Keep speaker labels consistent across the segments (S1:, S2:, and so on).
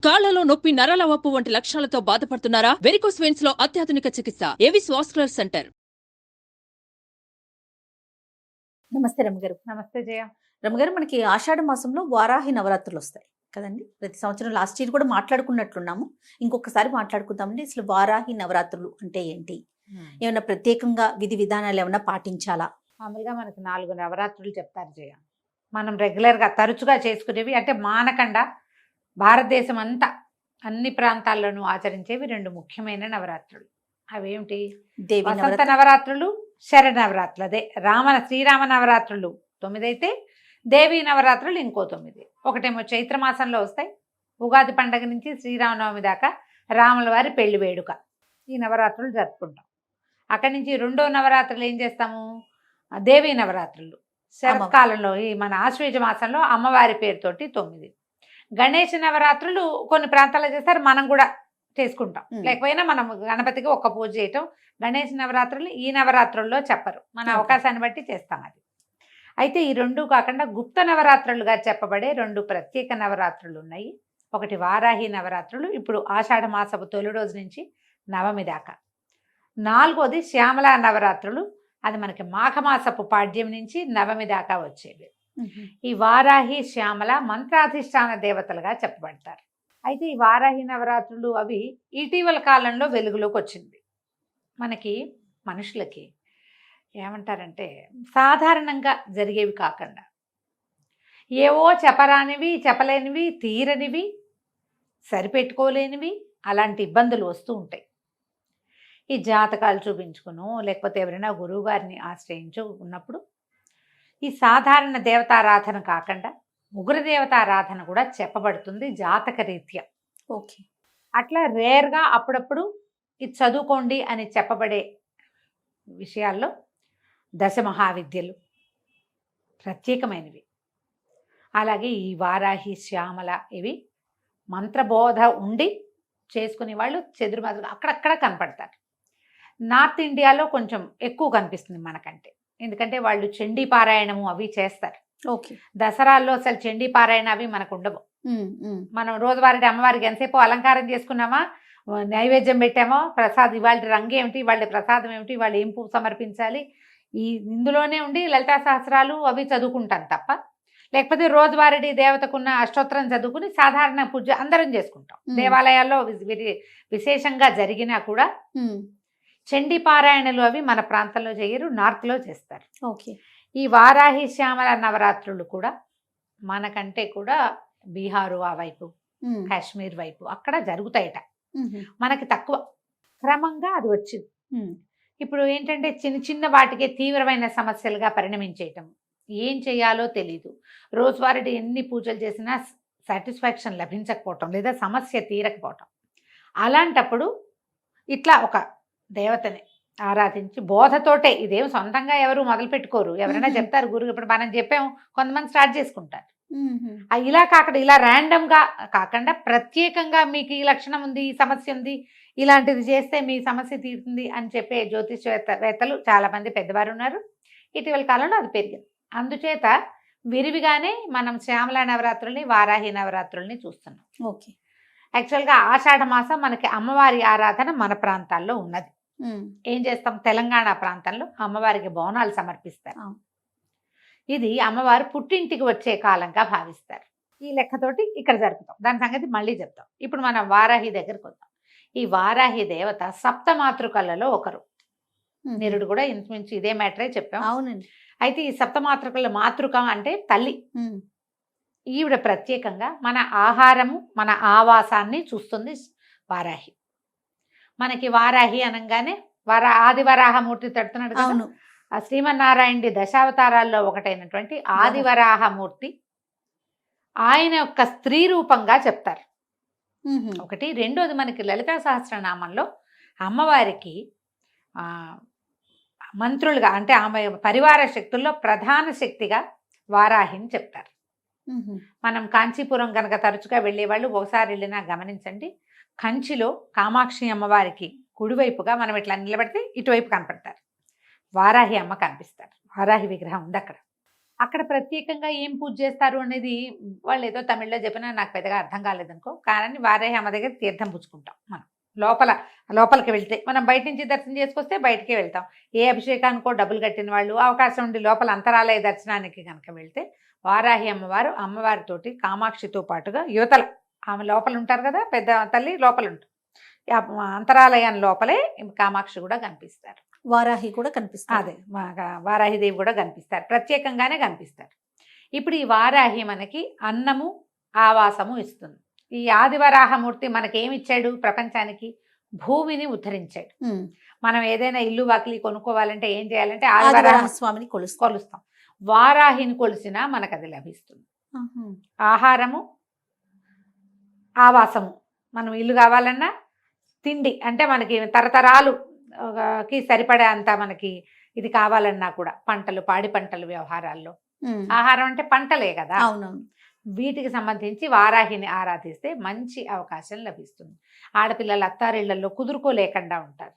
S1: కాళ్లలో నొప్పి, నరాల వాపు వంటి లక్షణాలతో బాధపడుతున్నారా? వెరికోస్ వెయిన్స్ లో అత్యాధునిక చికిత్స ఏవిస్ వాస్కులర్ సెంటర్.
S2: నమస్తే రమ్మగారు.
S3: నమస్తే జయ.
S2: రమ్మగారు, మనకి ఆషాఢ మాసంలో వారాహి నవరాత్రులు వస్తాయి కదండి. ప్రతి సంవత్సరం లాస్ట్ ఇయర్ కూడా మాట్లాడుకున్నట్లున్నాము. ఇంకొకసారి మాట్లాడుకుందామండి. అసలు వారాహి నవరాత్రులు అంటే ఏంటి? ఏమైనా ప్రత్యేకంగా విధి విధానాలు ఏమైనా పాటించాలా?
S3: మామూలుగా మనకు 4 నవరాత్రులు చెప్తారు జయ. మనం రెగ్యులర్గా తరచుగా చేసుకునేవి అంటే మానకుండా భారతదేశం అంతా అన్ని ప్రాంతాల్లోనూ ఆచరించేవి 2 ముఖ్యమైన నవరాత్రులు. అవేమిటి?
S2: దేవి
S3: వసంత నవరాత్రులు, శరణ నవరాత్రులు. అదే శ్రీరామ నవరాత్రులు 9 అయితే దేవీ నవరాత్రులు ఇంకో 9. ఒకటేమో చైత్ర మాసంలో వస్తాయి. ఉగాది పండగ నుంచి శ్రీరామనవమి దాకా రాముల వారి పెళ్లి వేడుక, ఈ నవరాత్రులు జరుపుకుంటాం. అక్కడి నుంచి 2వ నవరాత్రులు ఏం చేస్తాము? దేవీ నవరాత్రులు శరత్కాలంలో, ఈ మన ఆశ్వేజ మాసంలో అమ్మవారి పేరుతోటి 9. గణేష్ నవరాత్రులు కొన్ని ప్రాంతాల్లో చేస్తారు, మనం కూడా చేసుకుంటాం. లేకపోయినా మనం గణపతికి ఒక్క పూజ చేయటం. గణేష్ నవరాత్రులు ఈ నవరాత్రుల్లో చెప్పరు, మన అవకాశాన్ని బట్టి చేస్తాం అది. అయితే ఈ 2 కాకుండా గుప్త నవరాత్రులుగా చెప్పబడే 2 ప్రత్యేక నవరాత్రులు ఉన్నాయి. ఒకటి వారాహి నవరాత్రులు, ఇప్పుడు ఆషాఢ మాసపు తొలి రోజు నుంచి నవమి దాకా. 4వది శ్యామలా నవరాత్రులు, అది మనకి మాఘమాసపు పాడ్యం నుంచి నవమి దాకా వచ్చేవి. ఈ వారాహి, శ్యామల మంత్రాధిష్టాన దేవతలుగా చెప్పబడతారు. అయితే ఈ వారాహి నవరాత్రులు అవి ఇటీవల కాలంలో వెలుగులోకి వచ్చింది. మనకి మనుషులకి ఏమంటారంటే సాధారణంగా జరిగేవి కాకుండా ఏవో చెప్పరానివి, చెప్పలేనివి, తీరనివి, సరిపెట్టుకోలేనివి అలాంటి ఇబ్బందులు వస్తూ ఉంటాయి. ఈ జాతకాలు చూపించుకును, లేకపోతే ఎవరైనా గురువు గారిని ఆశ్రయించు ఉన్నప్పుడు ఈ సాధారణ దేవతారాధన కాకుండా ముగ్గురు దేవతారాధన కూడా చెప్పబడుతుంది జాతక రీత్యా.
S2: ఓకే.
S3: అట్లా రేర్గా అప్పుడప్పుడు ఇది చదువుకోండి అని చెప్పబడే విషయాల్లో దశమహావిద్యలు ప్రత్యేకమైనవి. అలాగే ఈ వారాహి, శ్యామల ఇవి మంత్రబోధ ఉండి చేసుకునే వాళ్ళు చెదురుమదురు అక్కడక్కడ కనపడతారు. నార్త్ ఇండియాలో కొంచెం ఎక్కువ కనిపిస్తుంది మనకంటే, ఎందుకంటే వాళ్ళు చండీ పారాయణము అవి చేస్తారు.
S2: ఓకే.
S3: దసరాల్లో అసలు చండీ పారాయణ అవి మనకు ఉండవు. మనం రోజువారీ అమ్మవారికి ఎంతసేపు అలంకారం చేసుకున్నామా, నైవేద్యం పెట్టామో, ప్రసాదం ఇవాళ రంగు ఏమిటి, వాళ్ళ ప్రసాదం ఏమిటి, వాళ్ళు ఏం పువ్వు సమర్పించాలి, ఇందులోనే ఉండి లలితా సహస్రాలు అవి చదువుకుంటాను తప్ప, లేకపోతే రోజువారీ దేవతకున్న అష్టోత్తరం చదువుకుని సాధారణ పూజ అందరం చేసుకుంటాం. దేవాలయాల్లో విశేషంగా జరిగినా కూడా చండీ పారాయణలు అవి మన ప్రాంతంలో చేయరు, నార్త్లో చేస్తారు.
S2: ఓకే.
S3: ఈ వారాహి, శ్యామల నవరాత్రులు కూడా మనకంటే కూడా బీహారు ఆ వైపు, కాశ్మీర్ వైపు అక్కడ జరుగుతాయట. మనకి తక్కువ. క్రమంగా అది వచ్చింది. ఇప్పుడు ఏంటంటే చిన్న చిన్న వాటికే తీవ్రమైన సమస్యలుగా పరిణమించేయటం, ఏం చేయాలో తెలీదు. రోజువారీ ఎన్ని పూజలు చేసినా సాటిస్ఫాక్షన్ లభించకపోవటం, లేదా సమస్య తీరకపోవటం. అలాంటప్పుడు ఇట్లా ఒక దేవతని ఆరాధించి బోధతోటే, ఇదేం సొంతంగా ఎవరు మొదలు పెట్టుకోరు, ఎవరైనా చెప్తారు గురువు. ఇప్పుడు మనం చెప్పాము, కొంతమంది స్టార్ట్ చేసుకుంటారు. ఇలా కాకుండా, ఇలా ర్యాండమ్గా కాకుండా ప్రత్యేకంగా మీకు ఈ లక్షణం ఉంది, ఈ సమస్య ఉంది, ఇలాంటిది చేస్తే మీ సమస్య తీరుతుంది అని చెప్పే జ్యోతిష్వేత్తలు చాలామంది పెద్దవారు ఉన్నారు. ఇటీవల కాలంలో అది పెరిగింది. అందుచేత విరివిగానే మనం శ్యామలా నవరాత్రుల్ని, వారాహి నవరాత్రుల్ని చూస్తున్నాం.
S2: ఓకే.
S3: యాక్చువల్గా ఆషాఢ మాసం మనకి అమ్మవారి ఆరాధన మన ప్రాంతాల్లో ఉన్నది. ఏం చేస్తాం, తెలంగాణ ప్రాంతంలో అమ్మవారికి బోనాలు సమర్పిస్తారు. ఇది అమ్మవారు పుట్టింటికి వచ్చే కాలంగా భావిస్తారు. ఈ లెక్కతోటి ఇక్కడ జరుపుతాం. దాని సంగతి మళ్ళీ చెప్తాం. ఇప్పుడు మనం వారాహి దగ్గరకు వద్దాం. ఈ వారాహి దేవత సప్తమాతృకలలో ఒకరు. నిరుడు కూడా ఇంచుమించు ఇదే మ్యాటరే చెప్పాం.
S2: అవునండి.
S3: అయితే ఈ సప్తమాతృకల మాతృక అంటే తల్లి. ఈవిడ ప్రత్యేకంగా మన ఆహారము, మన ఆవాసాన్ని చూస్తుంది వారాహి. మనకి వారాహి అనగానే ఆదివరాహమూర్తి తడుతున్నాడు కదా, ఆ శ్రీమన్నారాయణుడి దశావతారాల్లో ఒకటైనటువంటి ఆదివరాహమూర్తి, ఆయన యొక్క స్త్రీ రూపంగా చెప్తారు. ఒకటి. రెండోది, మనకి లలితా సహస్రనామంలో అమ్మవారికి మంత్రులుగా, అంటే ఆమె పరివార శక్తుల్లో ప్రధాన శక్తిగా వారాహిని చెప్తారు. మనం కాంచీపురం కనుక తరచుగా వెళ్ళేవాళ్ళు ఒకసారి వెళ్ళినా గమనించండి, కంచిలో కామాక్షి అమ్మవారికి కుడివైపుగా మనం ఇట్లా నిలబడితే ఇటువైపు కనపడతారు, వారాహి అమ్మ కనిపిస్తారు. వారాహి విగ్రహం ఉంది అక్కడ. అక్కడ ప్రత్యేకంగా ఏం పూజ చేస్తారు అనేది వాళ్ళు ఏదో తమిళ్లో చెప్పినా నాకు పెద్దగా అర్థం కాలేదనుకో. కానీ వారాహి అమ్మ దగ్గర తీర్థం పుచ్చుకుంటాం మనం. లోపలికి వెళ్తే మనం బయట నుంచి దర్శనం చేసుకొస్తే బయటకే వెళ్తాం. ఏ అభిషేకానికో డబ్బులు కట్టిన వాళ్ళు అవకాశం ఉండి లోపల అంతరాలయ దర్శనానికి కనుక వెళ్తే వారాహి అమ్మవారితోటి కామాక్షితో పాటుగా యువతల ఆమె లోపల ఉంటారు కదా, పెద్ద తల్లి లోపల ఉంటారు. అంతరాలయం లోపలే కామాక్షి కూడా కనిపిస్తారు.
S2: వారాహి కూడా కనిపిస్తుంది.
S3: అదే వారాహిదేవి కూడా కనిపిస్తారు, ప్రత్యేకంగానే కనిపిస్తారు. ఇప్పుడు ఈ వారాహి మనకి అన్నము ఆవాసము ఇస్తుంది. ఈ ఆదివరాహమూర్తి మనకేమి ఇచ్చాడు? ప్రపంచానికి భూమిని ఉద్ధరించాడు. మనం ఏదైనా ఇల్లు వాకిలి కొనుక్కోవాలంటే ఏం చేయాలంటే ఆదివరాహ
S2: స్వామిని
S3: కొలుస్తాం. వారాహిని కొలిసినా మనకు అది లభిస్తుంది. ఆహారము ఆవాసము, మనం ఇల్లు కావాలన్నా తిండి అంటే మనకి తరతరాలుకి సరిపడే అంత మనకి ఇది కావాలన్నా కూడా పంటలు, పాడి పంటలు వ్యవహారాల్లో ఆహారం అంటే పంటలే కదా.
S2: అవునవును.
S3: వీటికి సంబంధించి వారాహిని ఆరాధిస్తే మంచి అవకాశం లభిస్తుంది. ఆడపిల్లలు అత్తారిళ్లలో కుదురుకోలేకుండా ఉంటారు,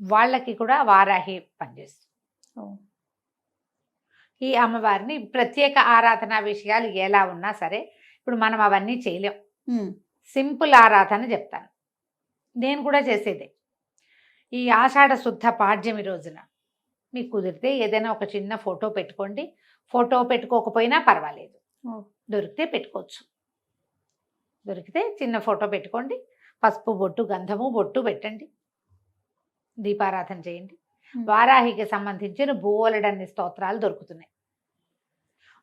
S3: వాళ్ళకి కూడా వారాహి పనిచేస్తుంది. ఈ అమ్మవారిని ప్రత్యేక ఆరాధన విషయాలు ఎలా ఉన్నా సరే ఇప్పుడు మనం అవన్నీ చేయలేం. సింపుల్ ఆరాధన చెప్తాను, నేను కూడా చేసేదే. ఈ ఆషాఢ శుద్ధ పాడ్యమి రోజున మీకు కుదిరితే ఏదైనా ఒక చిన్న ఫోటో పెట్టుకోండి. ఫోటో పెట్టుకోకపోయినా పర్వాలేదు, దొరికితే పెట్టుకోవచ్చు. దొరికితే చిన్న ఫోటో పెట్టుకోండి, పసుపు బొట్టు, గంధము బొట్టు పెట్టండి, దీపారాధన చేయండి. వారాహికి సంబంధించిన బోలెడన్ని స్తోత్రాలు దొరుకుతున్నాయి.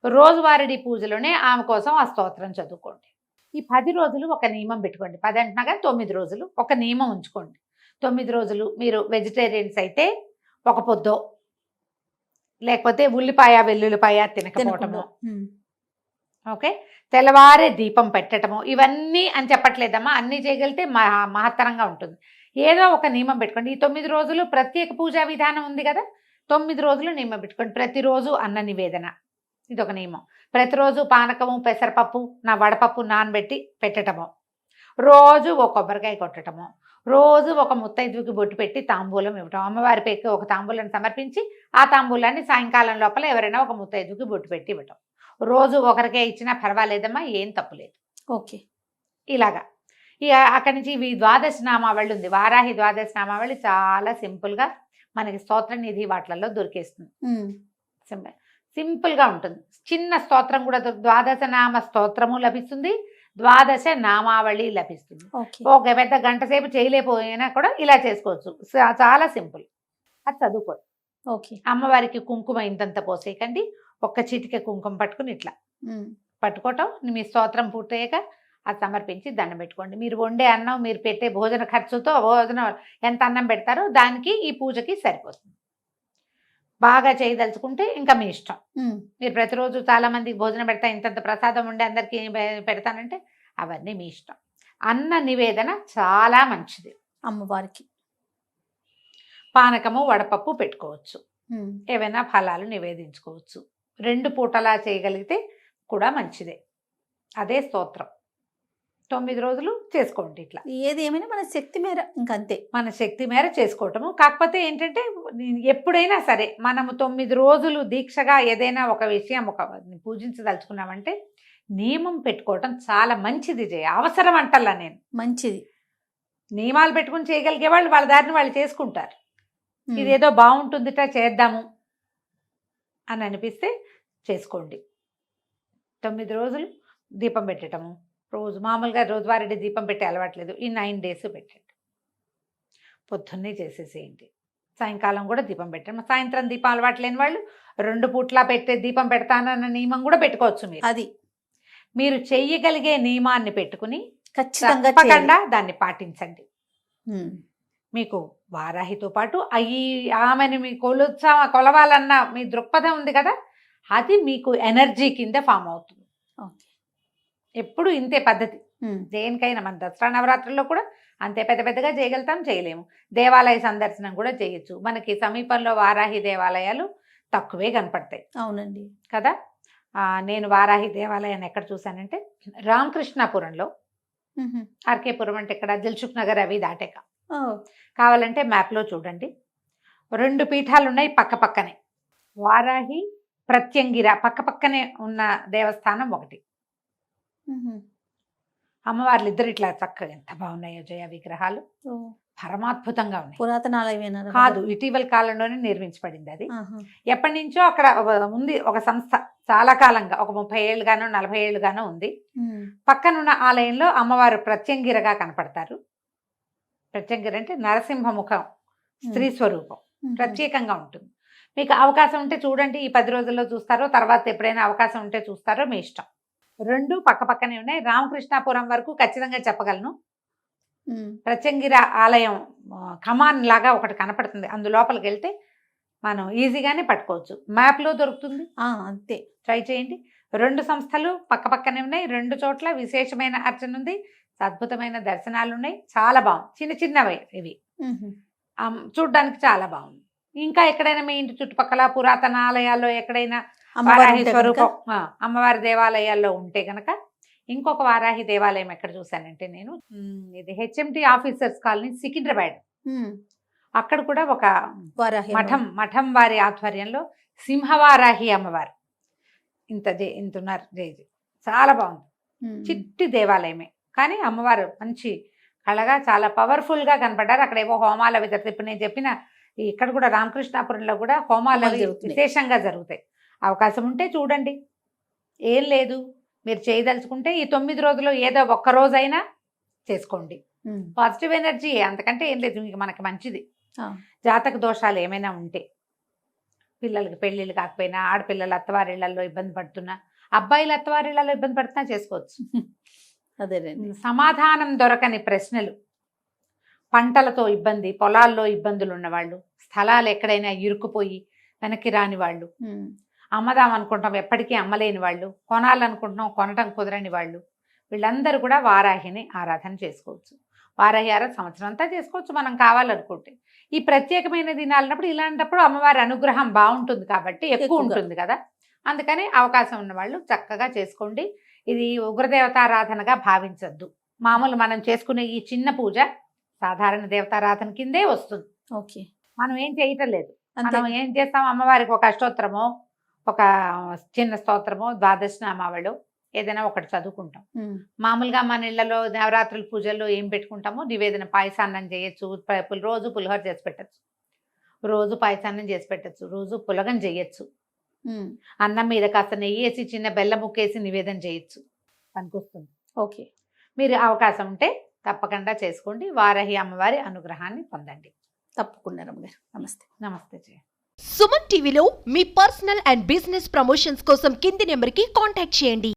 S3: రోజువారీ పూజలోనే ఆమె కోసం ఆ స్తోత్రం చదువుకోండి. ఈ 10 రోజులు ఒక నియమం పెట్టుకోండి. 10 అంటున్నా కానీ 9 రోజులు ఒక నియమం ఉంచుకోండి. 9 రోజులు మీరు వెజిటేరియన్స్ అయితే ఒక పొద్దో, లేకపోతే ఉల్లిపాయ వెల్లుల్లిపాయ తినకపోవటము, ఓకే, తెల్లవారే దీపం పెట్టడము, ఇవన్నీ అని చెప్పట్లేదమ్మా, అన్నీ చేయగలిగితే మహత్తరంగా ఉంటుంది. ఏదో ఒక నియమం పెట్టుకోండి. ఈ 9 రోజులు ప్రత్యేక పూజా విధానం ఉంది కదా, 9 రోజులు నియమం పెట్టుకోండి. ప్రతిరోజు అన్న నివేదన, ఇది ఒక నియమం. ప్రతిరోజు పానకము, పెసరపప్పు, వడపప్పు నానబెట్టి పెట్టటము, రోజు ఒక కొబ్బరికాయ కొట్టడము, రోజు ఒక ముత్తైదువుకి బొట్టు పెట్టి తాంబూలం ఇవ్వటం. అమ్మవారి పేరుకి ఒక తాంబూలాన్ని సమర్పించి ఆ తాంబూలాన్ని సాయంకాలం లోపల ఎవరైనా ఒక ముత్తైదువుకి బొట్టు పెట్టి ఇవ్వటం. రోజు ఒకరికే ఇచ్చినా పర్వాలేదమ్మా, ఏం తప్పులేదు.
S2: ఓకే, ఇలాగా.
S3: అక్కడి నుంచి ఇవి ద్వాదశ నామావళి ఉంది. వారాహి ద్వాదశ నామావళి చాలా సింపుల్గా మనకి స్తోత్ర నిధి వాటిలలో దొరికేస్తుంది. సింపుల్గా ఉంటుంది. చిన్న స్తోత్రం కూడా ద్వాదశ నామ స్తోత్రము లభిస్తుంది, ద్వాదశ నామావళి లభిస్తుంది. ఒక పెద్ద గంట సేపు చేయలేకపోయినా కూడా ఇలా చేసుకోవచ్చు. చాలా సింపుల్, అది చదువుకోండి.
S2: ఓకే.
S3: అమ్మవారికి కుంకుమ ఇంతంత పోసేయకండి, ఒక్క చిటిక కుంకుమ పట్టుకుని ఇట్లా పట్టుకోవటం. మీ స్తోత్రం పూర్తయ్యాక అది సమర్పించి దండం పెట్టుకోండి. మీరు వండే అన్నం, మీరు పెట్టే భోజన ఖర్చుతో భోజనం ఎంత అన్నం పెడతారో దానికి ఈ పూజకి సరిపోతుంది. బాగా చేయదలుచుకుంటే ఇంకా మీ ఇష్టం. మీరు ప్రతిరోజు చాలా మందికి భోజనం పెడతా, ఇంతంత ప్రసాదం ఉండి అందరికీ పెడతానంటే అవన్నీ మీ ఇష్టం. అన్న నివేదన చాలా మంచిది
S2: అమ్మవారికి.
S3: పానకము, వడపప్పు పెట్టుకోవచ్చు, ఏవైనా ఫలాలు నివేదించుకోవచ్చు. 2 పూటలా చేయగలిగితే కూడా మంచిదే. అదే స్తోత్రం 9 రోజులు చేసుకోండి. ఇట్లా
S2: ఏది ఏమైనా మన శక్తి మేర, ఇంకంతే
S3: మన శక్తి మేర చేసుకోవటము. కాకపోతే ఏంటంటే ఎప్పుడైనా సరే మనము 9 రోజులు దీక్షగా ఏదైనా ఒక విషయం పూజించదలుచుకున్నామంటే నియమం పెట్టుకోవటం చాలా మంచిది. అవసరం అంటల్లా నేను, మంచిది. నియమాలు పెట్టుకుని చేయగలిగే వాళ్ళు వాళ్ళ దారిని వాళ్ళు చేసుకుంటారు. ఇదేదో బాగుంటుందిట చేద్దాము అని అనిపిస్తే చేసుకోండి. 9 రోజులు దీపం పెట్టడము, రోజు మామూలుగా రోజువారీ దీపం పెట్టే అలవాట్లేదు, ఈ 9 డేస్ పెట్టండి. పొద్దున్నే చేసేసేయండి, సాయంకాలం కూడా దీపం పెట్టండి. సాయంత్రం దీపం అలవాటు లేని వాళ్ళు 2 పూట్లా పెట్టే దీపం పెడతానన్న నియమం కూడా పెట్టుకోవచ్చు. మీరు మీరు చెయ్యగలిగే నియమాన్ని పెట్టుకుని ఖచ్చితంగా దాన్ని పాటించండి. మీకు వారాహితో పాటు ఆమెను మీ కొలవాలన్న మీ దృక్పథం ఉంది కదా, అది మీకు ఎనర్జీ కింద ఫామ్ అవుతుంది. ఎప్పుడు ఇంతే పద్ధతి. దేనికైనా మన దసరా నవరాత్రుల్లో కూడా అంతే పెద్దగా చేయగలుగుతాం, చేయలేము. దేవాలయ సందర్శనం కూడా చేయొచ్చు. మనకి సమీపంలో వారాహి దేవాలయాలు తక్కువే కనపడతాయి.
S2: అవునండి
S3: కదా. నేను వారాహి దేవాలయాన్ని ఎక్కడ చూశానంటే రామకృష్ణాపురంలో, ఆర్కేపురం అంటే ఇక్కడ దిల్సుఖ్ నగర్ అవి దాటాక, కావాలంటే మ్యాప్లో చూడండి. 2 పీఠాలు ఉన్నాయి పక్క పక్కనే. వారాహి ప్రత్యంగిర పక్కపక్కనే ఉన్న దేవస్థానం ఒకటి. అమ్మవార్లు ఇద్దరు ఇట్లా చక్కగా ఎంత బాగున్నాయో జయ విగ్రహాలు, పరమాద్భుతంగా ఉన్నాయి.
S2: పురాతన ఆలయమేనా?
S3: కాదు, ఇటీవల కాలంలోనే నిర్మించబడింది అది. ఎప్పటి నుంచో అక్కడ ఉంది ఒక సంస్థ, చాలా కాలంగా, ఒక 30 ఏళ్ళుగానో 40 ఏళ్ళుగానో ఉంది. పక్కనున్న ఆలయంలో అమ్మవారు ప్రత్యంగిరగా కనపడతారు. ప్రత్యంగిర అంటే నరసింహముఖం, స్త్రీ స్వరూపం, ప్రత్యేకంగా ఉంటుంది. మీకు అవకాశం ఉంటే చూడండి, ఈ 10 రోజుల్లో చూస్తారో తర్వాత ఎప్పుడైనా అవకాశం ఉంటే చూస్తారో మీ ఇష్టం. 2 పక్కనే ఉన్నాయి. రామకృష్ణాపురం వరకు ఖచ్చితంగా చెప్పగలను. ప్రత్యంగిర ఆలయం కమాన్ లాగా ఒకటి కనపడుతుంది, అందులోపలికి వెళ్తే మనం ఈజీగానే పట్టుకోవచ్చు. మ్యాప్లో దొరుకుతుంది,
S2: అంతే,
S3: ట్రై చేయండి. 2 సంస్థలు పక్కనే ఉన్నాయి. 2 చోట్ల విశేషమైన అర్చన ఉంది, అద్భుతమైన దర్శనాలు ఉన్నాయి. చాలా బాగుంది. చిన్నవే ఇవి, చూడ్డానికి చాలా బాగుంది. ఇంకా ఎక్కడైనా మీ ఇంటి చుట్టుపక్కల పురాతన ఆలయాల్లో ఎక్కడైనా వారాహి స్వరూపం అమ్మవారి దేవాలయాల్లో ఉంటే గనక, ఇంకొక వారాహి దేవాలయం ఎక్కడ చూశానంటే నేను, ఇది HMT ఆఫీసర్స్ కాలనీ సికింద్రాబాద్, అక్కడ కూడా ఒక మఠం వారి ఆధ్వర్యంలో సింహవారాహి అమ్మవారు ఇంతున్నారు. చాలా బాగుంది. చిట్టి దేవాలయమే కానీ అమ్మవారు మంచి కళగా చాలా పవర్ఫుల్ గా కనపడ్డారు. అక్కడ ఏవో హోమాలు అవి జరుగుతాయి. ఇప్పుడు నేను చెప్పిన ఇక్కడ కూడా రామకృష్ణాపురంలో కూడా హోమాలు అవి విశేషంగా జరుగుతాయి. అవకాశం ఉంటే చూడండి, ఏం లేదు. మీరు చేయదలుచుకుంటే ఈ 9 రోజుల్లో ఏదో ఒక్క రోజైనా చేసుకోండి. పాజిటివ్ ఎనర్జీ, అంతకంటే ఏం లేదు. ఇంక మనకి మంచిది. జాతక దోషాలు ఏమైనా ఉంటే, పిల్లలకి పెళ్ళిళ్ళు కాకపోయినా, ఆడపిల్లలు అత్తవారిళ్లలో ఇబ్బంది పడుతున్నా, అబ్బాయిలు అత్తవారిళ్లలో ఇబ్బంది పడుతున్నా చేసుకోవచ్చు.
S2: అదేనండి.
S3: సమాధానం దొరకని ప్రశ్నలు, పంటలతో ఇబ్బంది, పొలాల్లో ఇబ్బందులు ఉన్నవాళ్ళు, స్థలాలు ఎక్కడైనా ఇరుక్కుపోయి వెనక్కి రాని వాళ్ళు, అమ్మదాం అనుకుంటాం ఎప్పటికీ అమ్మలేని వాళ్ళు, కొనాలనుకుంటున్నాం కొనటం కుదరని వాళ్ళు, వీళ్ళందరూ కూడా వారాహిని ఆరాధన చేసుకోవచ్చు. వారాహి ఆరాధన సంవత్సరం అంతా చేసుకోవచ్చు మనం కావాలనుకుంటే. ఈ ప్రత్యేకమైన దినాలన్నప్పుడు, ఇలాంటప్పుడు అమ్మవారి అనుగ్రహం బాగుంటుంది కాబట్టి ఎక్కువ ఉంటుంది కదా, అందుకని అవకాశం ఉన్న వాళ్ళు చక్కగా చేసుకోండి. ఇది ఉగ్రదేవతారాధనగా భావించద్దు. మామూలు మనం చేసుకునే ఈ చిన్న పూజ సాధారణ దేవతారాధన కిందే వస్తుంది.
S2: ఓకే,
S3: మనం ఏం చేయటం లేదు. మనం ఏం చేస్తాం, అమ్మవారికి ఒక అష్టోత్తరమో, ఒక చిన్న స్తోత్రమో, ద్వాదశనామావళి ఏదైనా ఒకటి చదువుకుంటాం. మామూలుగా మన ఇళ్లలో నవరాత్రుల పూజల్లో ఏం పెట్టుకుంటామో, నివేదన పాయసాన్నం చేయొచ్చు, రోజు పులిహోర చేసి పెట్టచ్చు, రోజు పాయసాన్నం చేసి పెట్టచ్చు, రోజు పులగం చేయొచ్చు, అన్నం మీద కాస్త నెయ్యి వేసి చిన్న బెల్లం ముక్కేసి నివేదన చేయొచ్చు, పనికొస్తుంది.
S2: ఓకే,
S3: మీరు అవకాశం ఉంటే తప్పకుండా చేసుకోండి. వారాహి అమ్మవారి అనుగ్రహాన్ని పొందండి.
S2: తప్పకుండా రమ్మగారు. నమస్తే.
S3: నమస్తే జయ.
S4: సుమన్ టీవీలో మీ పర్సనల్ అండ్ బిజినెస్ ప్రమోషన్స్ కోసం కింది నెంబర్కి కాంటాక్ట్ చేయండి.